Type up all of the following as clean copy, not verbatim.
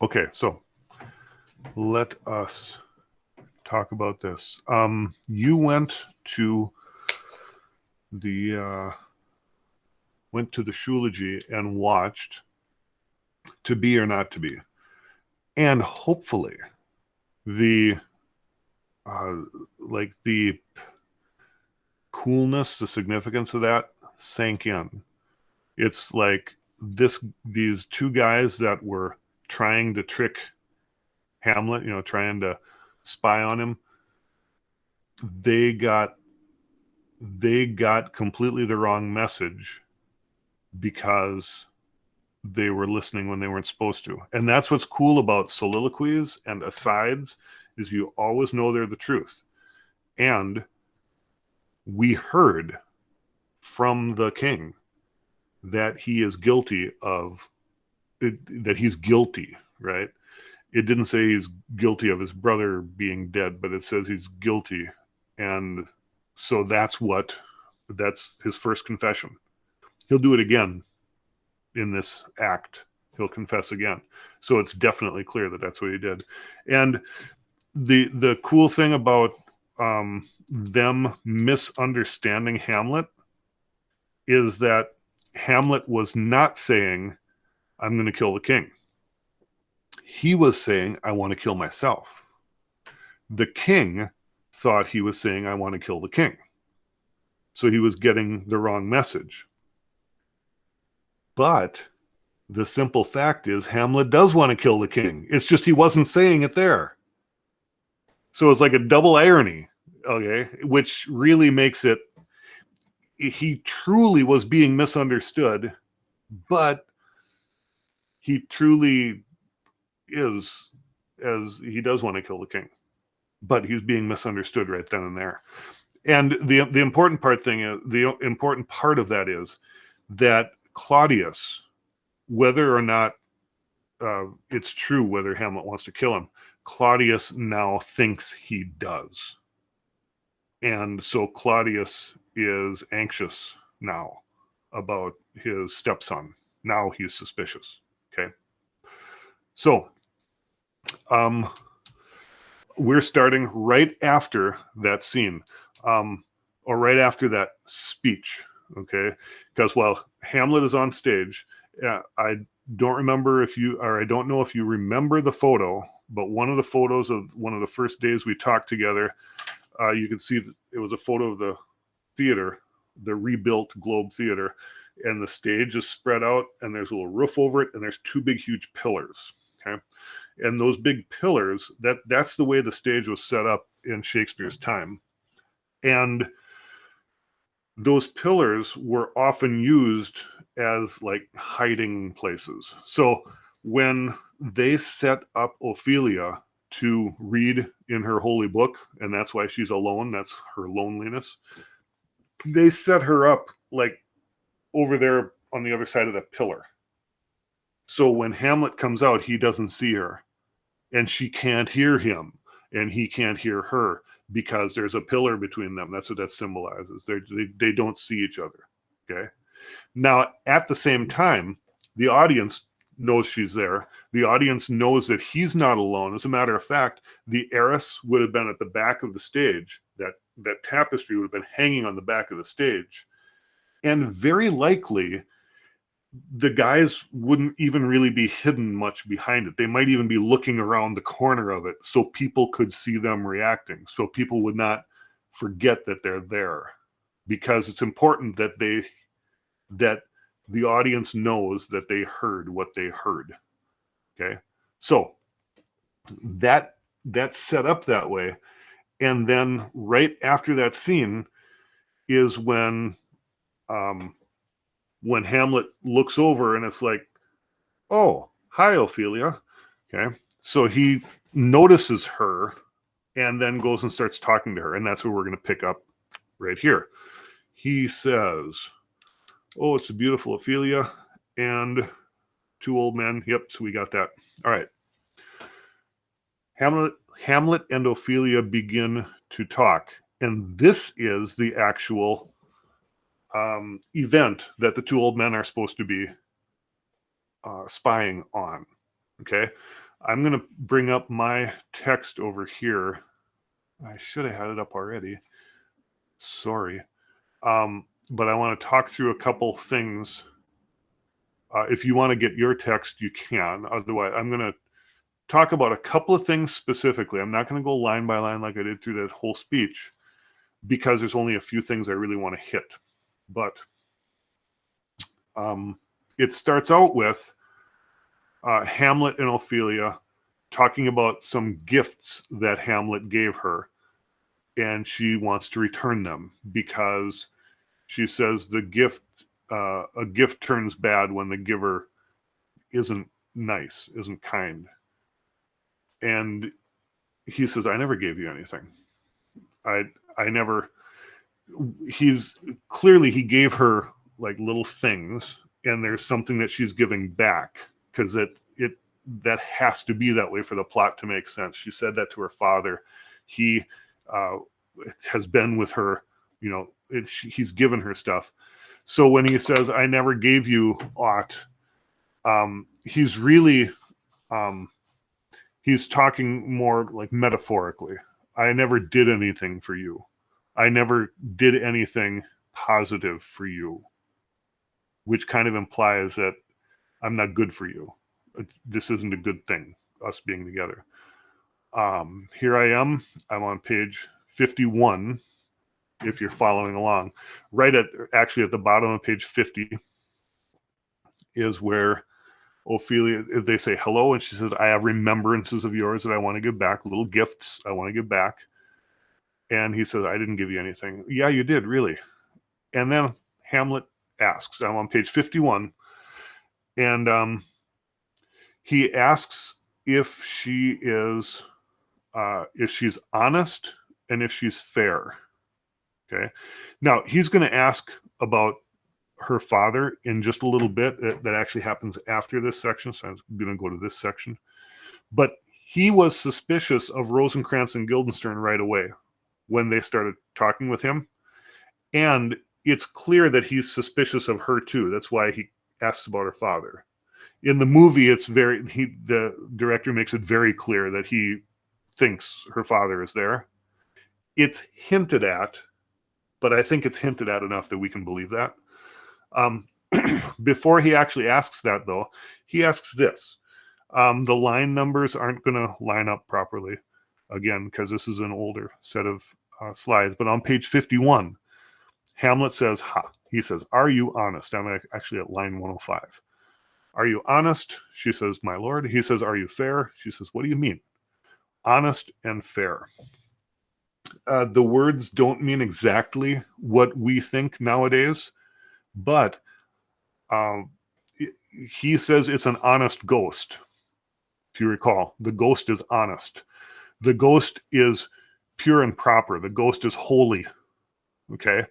Okay, so let us talk about this. You the went to the Shulagy and watched To Be or Not to Be, and hopefully the uh, the coolness, the significance of that sank in. It's like these two guys that were trying to trick Hamlet, trying to spy on him. They got completely the wrong message because they were listening when they weren't supposed to. And that's what's cool about soliloquies and asides, is you always know they're the truth. And we heard from the king that he is guilty of that he's guilty, right? It didn't say he's guilty of his brother being dead, but it says he's guilty. And so that's his first confession. He'll do it again in this act. He'll confess again. So it's definitely clear that that's what he did. And the cool thing about them misunderstanding Hamlet is that Hamlet was not saying, I'm going to kill the king. He was saying, I want to kill myself. The king thought he was saying, I want to kill the king. So he was getting the wrong message. But the simple fact is, Hamlet does want to kill the king. It's just he wasn't saying it there. So it's like a double irony, okay, which really makes it, he truly was being misunderstood, but he truly is, as he does want to kill the king, but he's being misunderstood right then and there. And the important part of that is that Claudius, whether or not it's true whether Hamlet wants to kill him, Claudius now thinks he does. And so Claudius is anxious now about his stepson. Now he's suspicious. Okay. So we're starting right after that scene, or right after that speech. Okay. Because while Hamlet is on stage, I don't know if you remember the photo, but one of the photos of one of the first days we talked together, you can see that it was a photo of the theater, the rebuilt Globe Theater, and the stage is spread out, and there's a little roof over it, and there's two big, huge pillars. Okay, and those big pillars, that's the way the stage was set up in Shakespeare's time, and those pillars were often used as like hiding places. So when they set up Ophelia to read in her holy book, and that's why she's alone, that's her loneliness, they set her up like over there on the other side of that pillar. So when Hamlet comes out, he doesn't see her, and she can't hear him, and he can't hear her, because there's a pillar between them. That's what that symbolizes. They don't see each other. Okay. Now, at the same time, the audience knows she's there. The audience knows that he's not alone. As a matter of fact, the arras would have been at the back of the stage. That tapestry would have been hanging on the back of the stage. And very likely, the guys wouldn't even really be hidden much behind it. They might even be looking around the corner of it so people could see them reacting, so people would not forget that they're there, because it's important that the audience knows that they heard what they heard. Okay, so that's set up that way. And then right after that scene is when Hamlet looks over, and it's like, oh, hi, Ophelia. Okay. So he notices her and then goes and starts talking to her. And that's where we're going to pick up right here. He says, oh, it's a beautiful Ophelia and two old men. Yep. So we got that. All right. Hamlet and Ophelia begin to talk. And this is the actual event that the two old men are supposed to be spying on. Okay. I'm going to bring up my text over here. I should have had it up already. Sorry. But I want to talk through a couple things. If you want to get your text, you can. Otherwise, I'm going to talk about a couple of things specifically. I'm not going to go line by line like I did through that whole speech, because there's only a few things I really want to hit. But it starts out with Hamlet and Ophelia talking about some gifts that Hamlet gave her, and she wants to return them because she says a gift turns bad when the giver isn't nice, isn't kind. And he says, I never gave you anything. I never. He gave her like little things, and there's something that she's giving back, because that has to be that way for the plot to make sense. She said that to her father. He has been with her, he's given her stuff. So when he says, I never gave you aught, he's really, he's talking more like metaphorically. I never did anything for you. I never did anything positive for you, which kind of implies that I'm not good for you. This isn't a good thing, us being together. Here I am. I'm on page 51, if you're following along. Actually at the bottom of page 50 is where Ophelia, they say hello, and she says, I have remembrances of yours that I want to give back, little gifts I want to give back. And he says, I didn't give you anything. Yeah, you did, really. And then Hamlet asks, I'm on page 51, and he asks if she's honest and if she's fair. Okay. Now he's going to ask about her father in just a little bit. That actually happens after this section, so I'm going to go to this section. But he was suspicious of Rosencrantz and Guildenstern right away when they started talking with him. And it's clear that he's suspicious of her too. That's why he asks about her father. In the movie, the director makes it very clear that he thinks her father is there. It's hinted at, but I think it's hinted at enough that we can believe that. Before he actually asks that, though, he asks this. The line numbers aren't going to line up properly, again, because this is an older set of slides. But on page 51, Hamlet says, he says, are you honest? I'm actually at line 105. Are you honest? She says, my lord. He says, are you fair? She says, what do you mean? Honest and fair. The words don't mean exactly what we think nowadays, but he says it's an honest ghost. If you recall, the ghost is honest. The ghost is pure and proper. The ghost is holy. Okay?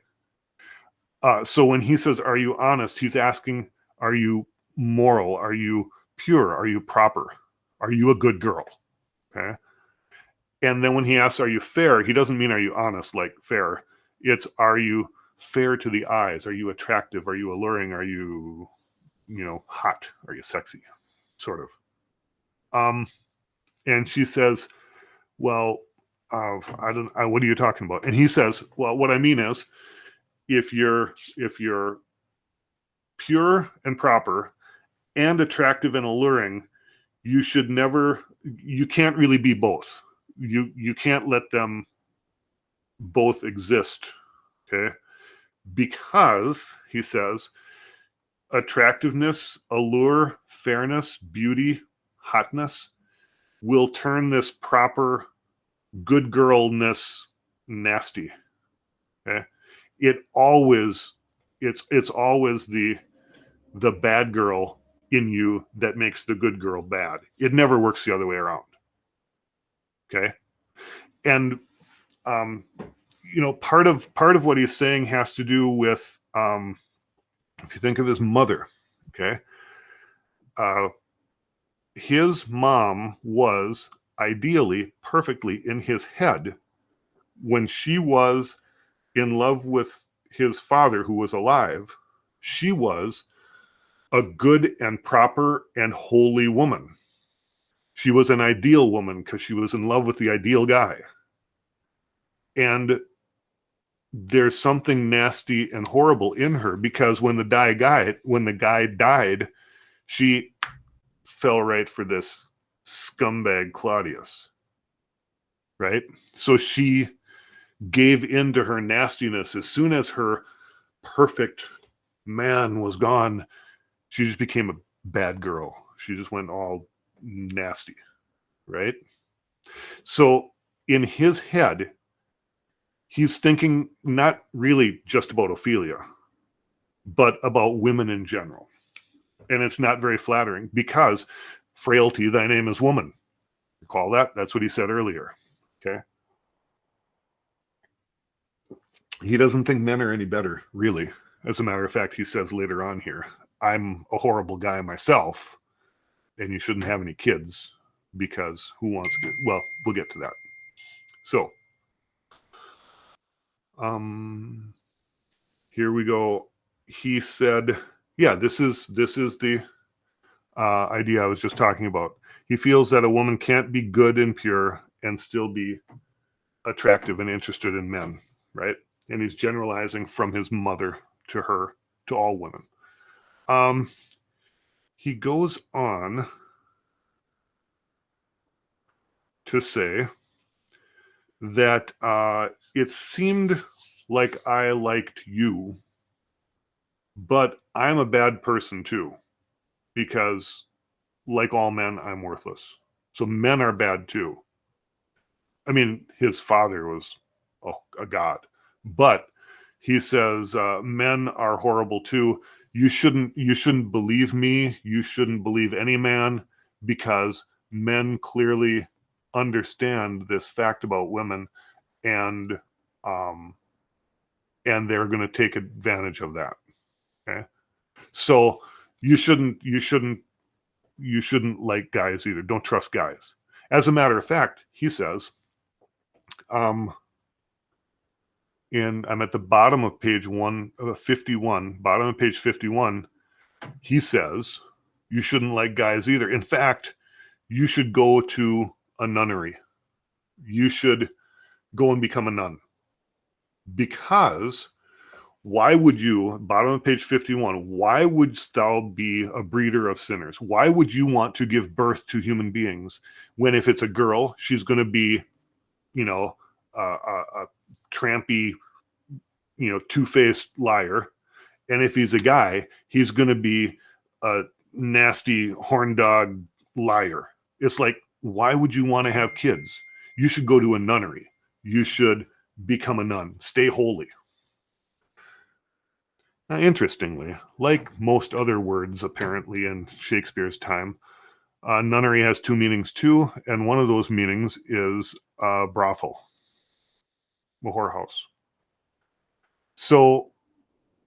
So when he says, are you honest? He's asking, are you moral? Are you pure? Are you proper? Are you a good girl? Okay? And then when he asks, are you fair? He doesn't mean, are you honest, like fair. It's, are you fair to the eyes? Are you attractive? Are you alluring? Are you, hot? Are you sexy? Sort of. And she says, well, what are you talking about? And he says, well, what I mean is, if you're pure and proper and attractive and alluring, you can't really be both. You can't let them both exist, okay? Because, he says, attractiveness, allure, fairness, beauty, hotness will turn this proper good girlness nasty, okay? It's always the bad girl in you that makes the good girl bad. It never works the other way around. Okay. And, part of what he's saying has to do with, if you think of his mother, okay, his mom was ideally perfectly in his head when she was in love with his father who was alive. She was a good and proper and holy woman. She was an ideal woman because she was in love with the ideal guy. And there's something nasty and horrible in her, because when the guy died, she fell right for this scumbag Claudius, right? So she gave in to her nastiness. As soon as her perfect man was gone, she just became a bad girl. She just went all nasty, right? So in his head, he's thinking not really just about Ophelia, but about women in general. And it's not very flattering, because frailty, thy name is woman. Recall that? That's what he said earlier. Okay. He doesn't think men are any better, really. As a matter of fact, he says later on here, I'm a horrible guy myself, and you shouldn't have any kids, because who wants to? Well, we'll get to that. So, here we go. He said, yeah, this is the idea I was just talking about. He feels that a woman can't be good and pure and still be attractive and interested in men, right? And he's generalizing from his mother to her, to all women. He goes on to say that it seemed like I liked you, but I'm a bad person too, because like all men, I'm worthless. So men are bad too. I mean, his father was a god, but he says men are horrible too. You shouldn't believe me. You shouldn't believe any man, because men clearly understand this fact about women, and they're going to take advantage of that. Okay, so you shouldn't like guys either. Don't trust guys. As a matter of fact, he says, and I'm at the bottom of page 51, bottom of page 51, he says, you shouldn't like guys either. In fact, you should go to a nunnery. You should go and become a nun. Because why would you, bottom of page 51, why wouldst thou be a breeder of sinners? Why would you want to give birth to human beings when, if it's a girl, she's going to be, a trampy, two-faced liar. And if he's a guy, he's going to be a nasty horn dog liar. It's like, why would you want to have kids? You should go to a nunnery. You should become a nun. Stay holy. Now, interestingly, like most other words apparently in Shakespeare's time, nunnery has two meanings too, and one of those meanings is brothel, a whorehouse. So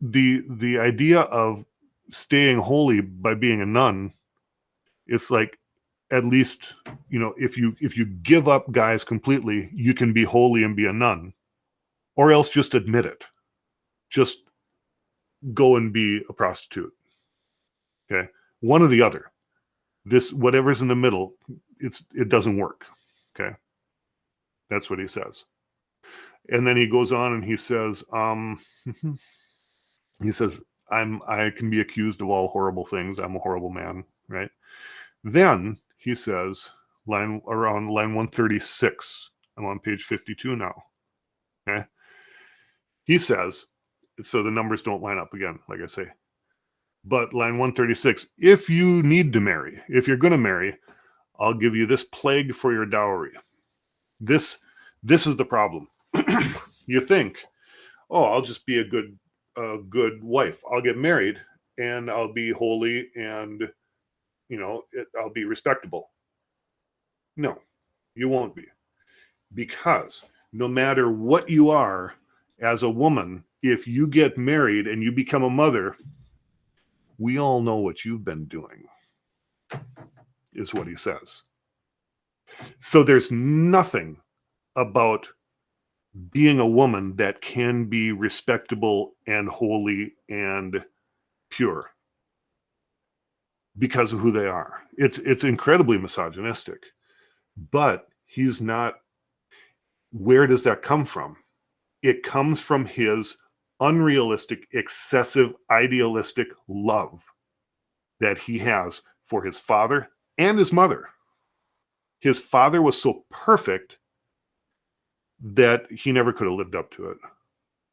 the idea of staying holy by being a nun, it's like, at least, if you give up guys completely, you can be holy and be a nun, or else just admit it. Just go and be a prostitute. Okay, one or the other. This, whatever's in the middle, it doesn't work. Okay, that's what he says. And then he goes on and he says, I can be accused of all horrible things. I'm a horrible man, right? Then he says, around line 136. I'm on page 52 now. Okay. He says, so the numbers don't line up again, like I say. But line 136, if you need to marry, if you're going to marry, I'll give you this plague for your dowry. This is the problem. You think, oh, I'll just be a good wife. I'll get married and I'll be holy and, I'll be respectable. No, you won't be. Because no matter what you are as a woman, if you get married and you become a mother, we all know what you've been doing, is what he says. So there's nothing about being a woman that can be respectable and holy and pure. because of who they are. It's incredibly misogynistic, but he's not. Where does that come from? It comes from his unrealistic, excessive, idealistic love that he has for his father and his mother. His father was so perfect that he never could have lived up to it.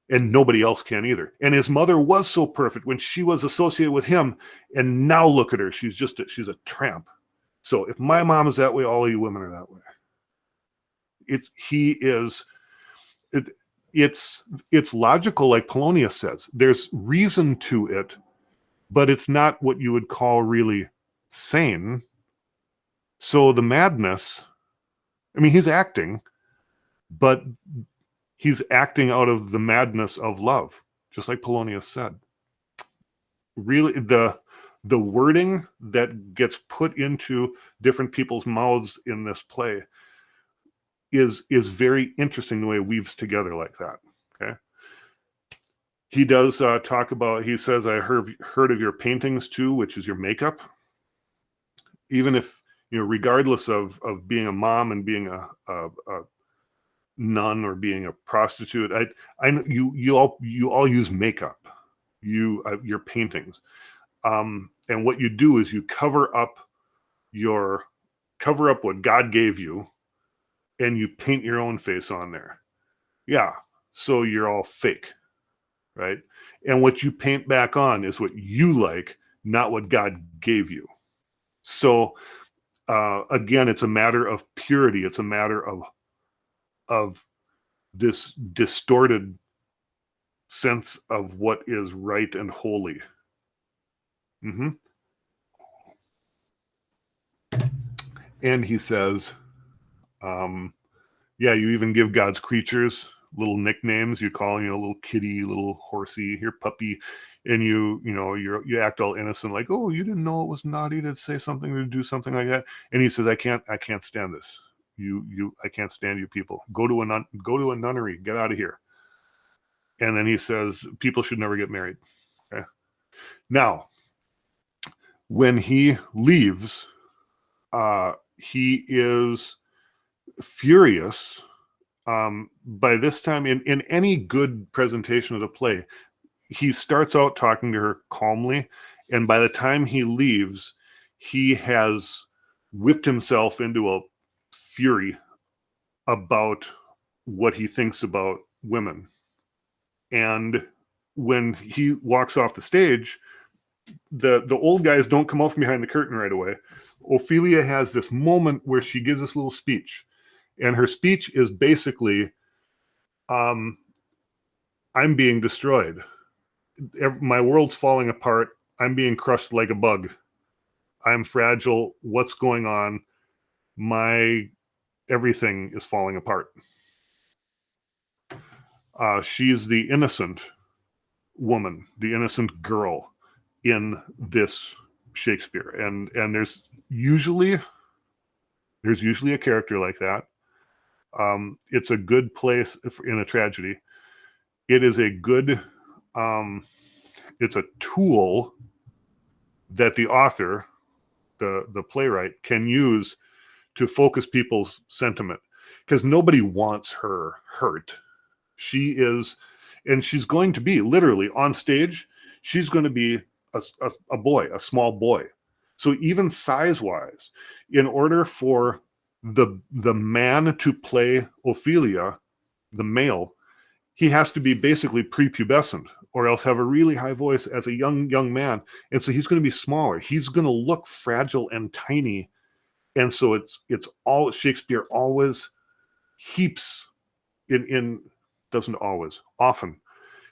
And nobody else can either. And his mother was so perfect when she was associated with him. And now look at her. She's a tramp. So if my mom is that way, all of you women are that way. It's logical, like Polonius says. There's reason to it, but it's not what you would call really sane. So the madness, I mean, he's acting, but he's acting out of the madness of love, just like Polonius said. Really, the wording that gets put into different people's mouths in this play is very interesting, the way it weaves together like that. Okay. He does talk about, he says, I heard of your paintings too, which is your makeup. Even if, regardless of being a mom and being a nun or being a prostitute, I know you all use makeup, your paintings, and what you do is you cover up what God gave you, and you paint your own face on there. Yeah, so you're all fake, right? And what you paint back on is what you like, not what God gave you. So again, it's a matter of purity. It's a matter of this distorted sense of what is right and holy. Mm-hmm. And he says, yeah, you even give God's creatures little nicknames. You call, little kitty, little horsey, your puppy, and you act all innocent, like, oh, you didn't know it was naughty to say something or to do something like that. And he says, I can't stand this. I can't stand you people. Go to a nunnery. Get out of here. And then he says, people should never get married. Okay. Now, when he leaves, he is furious. By this time, in any good presentation of the play, he starts out talking to her calmly, and by the time he leaves, he has whipped himself into a fury about what he thinks about women. And when he walks off the stage, the old guys don't come out from behind the curtain right away. Ophelia has this moment where she gives this little speech, and her speech is basically, I'm being destroyed. My world's falling apart. I'm being crushed like a bug. I'm fragile. What's going on? Everything is falling apart. She's the innocent woman, the innocent girl in this Shakespeare. And there's usually a character like that. It's a good place in a tragedy. It is a good, it's a tool that the author, the playwright, can use to focus people's sentiment, because nobody wants her hurt. She is, and she's going to be literally on stage, she's going to be a boy, a small boy. So even size-wise, in order for the man to play Ophelia, the male, he has to be basically prepubescent, or else have a really high voice as a young man. And so he's going to be smaller. He's going to look fragile and tiny. And so it's all, Shakespeare always heaps doesn't always, often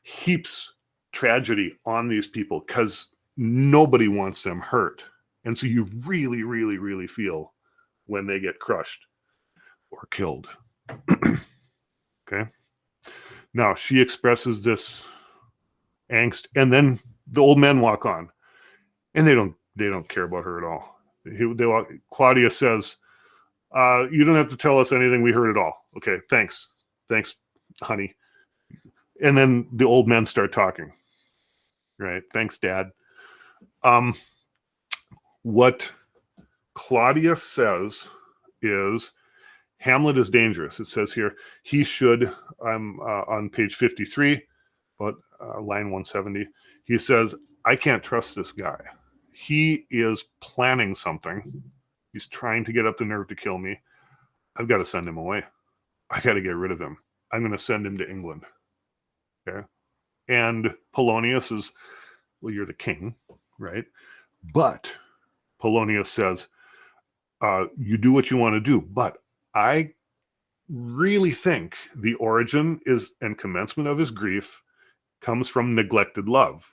heaps tragedy on these people, because nobody wants them hurt. And so you really, really, really feel when they get crushed or killed. Okay. Now she expresses this angst, and then the old men walk on, and they don't care about her at all. Claudius says, you don't have to tell us anything. We heard it all. Okay, thanks, honey. And then the old men start talking. Right, thanks, Dad. What Claudius says is Hamlet is dangerous. It says here, he should, I'm on page 53, but line 170, he says, I can't trust this guy. He is planning something. He's trying to get up the nerve to kill me. I've got to send him away. I got to get rid of him. I'm going to send him to England. Okay. And Polonius is, well, you're the king, right? But Polonius says, you do what you want to do, but I really think the origin is and commencement of his grief comes from neglected love.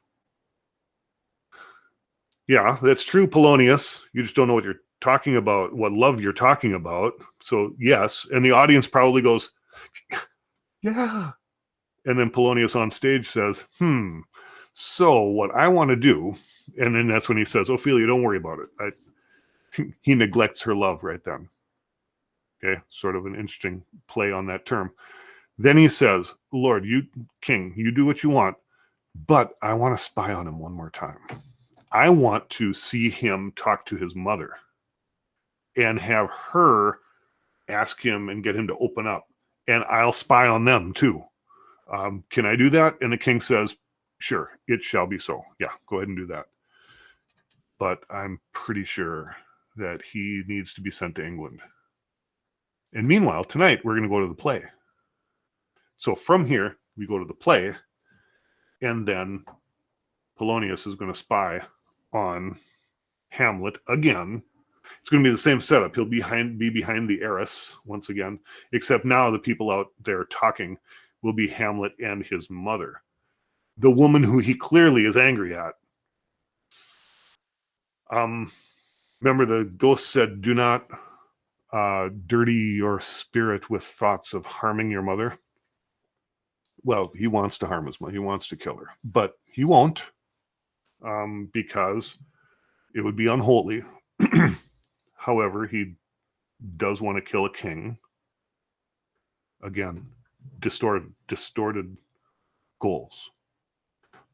Yeah, that's true, Polonius. You just don't know what you're talking about, what love you're talking about. So yes, and the audience probably goes, yeah. And then Polonius on stage says, so what I want to do, and then that's when he says, Ophelia, don't worry about it. He neglects her love right then. Okay, sort of an interesting play on that term. Then he says, Lord, you king, you do what you want, but I want to spy on him one more time. I want to see him talk to his mother and have her ask him and get him to open up. And I'll spy on them too. Can I do that? And the king says, sure, it shall be so. Yeah, go ahead and do that. But I'm pretty sure that he needs to be sent to England. And meanwhile, tonight, we're going to go to the play. So from here, we go to the play, and then Polonius is going to spy on Hamlet again. It's going to be the same setup. He'll be behind the arras once again, except now the people out there talking will be Hamlet and his mother, the woman who he clearly is angry at. Remember, the ghost said, do not dirty your spirit with thoughts of harming your mother. Well, he wants to harm his mother. He wants to kill her, but he won't, because it would be unholy. However, he does want to kill a king. Again, distorted goals.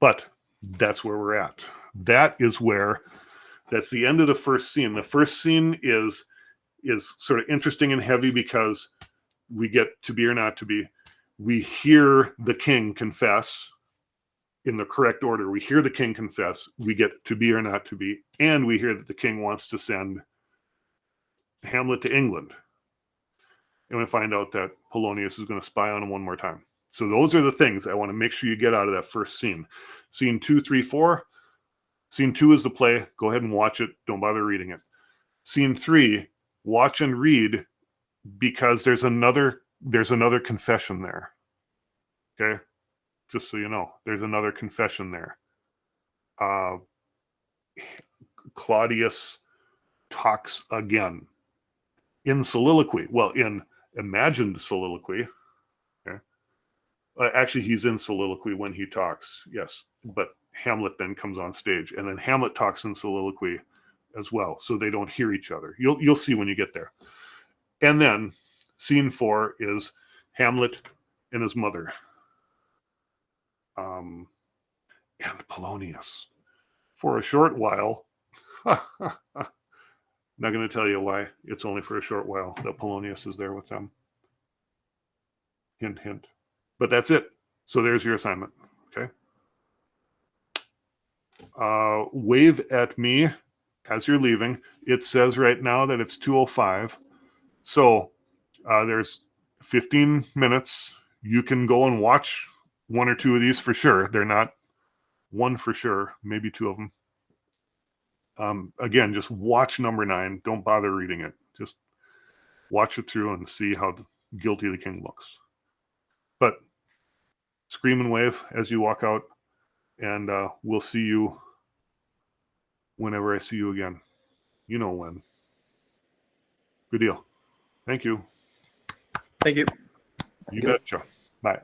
But that's where we're at. That's the end of the first scene. The first scene is sort of interesting and heavy because we get to be or not to be. We hear the king confess in the correct order. We hear the king confess. We get to be or not to be. And we hear that the king wants to send Hamlet to England. And we find out that Polonius is going to spy on him one more time. So those are the things I want to make sure you get out of that first scene. Scene 2, 3, 4. Scene 2 is the play. Go ahead and watch it. Don't bother reading it. Scene 3, watch and read, because there's another confession there. Okay? Just so you know, there's another confession there. Claudius talks again in soliloquy. Well, in imagined soliloquy. Okay? Actually, he's in soliloquy when he talks, yes. But Hamlet then comes on stage, and then Hamlet talks in soliloquy as well, so they don't hear each other. You'll see when you get there. And then scene 4 is Hamlet and his mother, and Polonius. For a short while, not going to tell you why. It's only for a short while that Polonius is there with them. Hint, hint. But that's it. So there's your assignment. Okay. Wave at me as you're leaving. It says right now that it's 2:05. So there's 15 minutes. You can go and watch one or two of these for sure. They're not one for sure, maybe two of them. Again, just watch number 9. Don't bother reading it. Just watch it through and see how guilty the king looks. But scream and wave as you walk out, and we'll see you whenever I see you again. You know when. Good deal. Thank you. Thank you. You betcha. Bye.